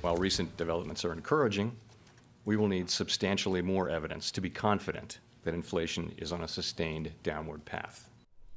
While recent developments are encouraging, we will need substantially more evidence to be confident that inflation is on a sustained downward path.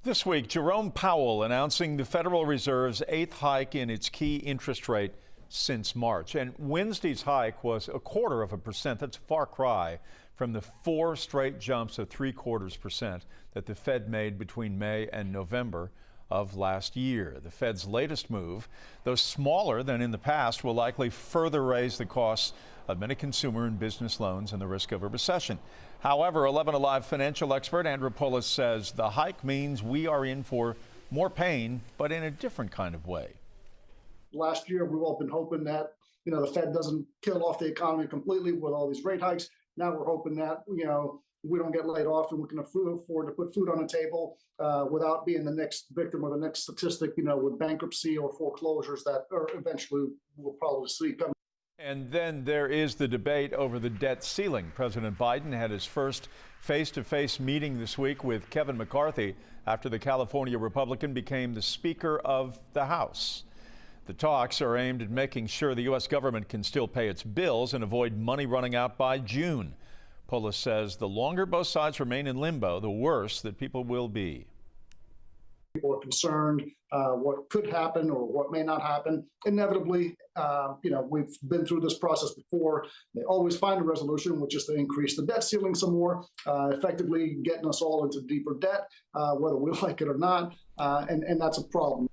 This week, Jerome Powell announcing the Federal Reserve's 8th hike in its key interest rate since March. And Wednesday's hike was 0.25%. That's a far cry from the 4 straight jumps of 0.75% that the Fed made between May and November of last year. The Fed's latest move, though smaller than in the past, will likely further raise the costs of many consumer and business loans and the risk of a recession. However, 11 Alive financial expert Andrew Polis says the hike means we are in for more pain, but in a different kind of way. Last year, we've all been hoping that, the Fed doesn't kill off the economy completely with all these rate hikes. Now we're hoping that, we don't get laid off and we can afford to put food on the table without being the next victim or the next statistic, with bankruptcy or foreclosures that eventually we'll probably see coming. And then there is the debate over the debt ceiling. President Biden had his first face-to-face meeting this week with Kevin McCarthy after the California Republican became the Speaker of the House. The talks are aimed at making sure the U.S. government can still pay its bills and avoid money running out by June. Polis says the longer both sides remain in limbo, the worse that people will be. People are concerned what could happen or what may not happen. Inevitably, we've been through this process before. They always find a resolution, which is to increase the debt ceiling some more, effectively getting us all into deeper debt, whether we like it or not, and that's a problem.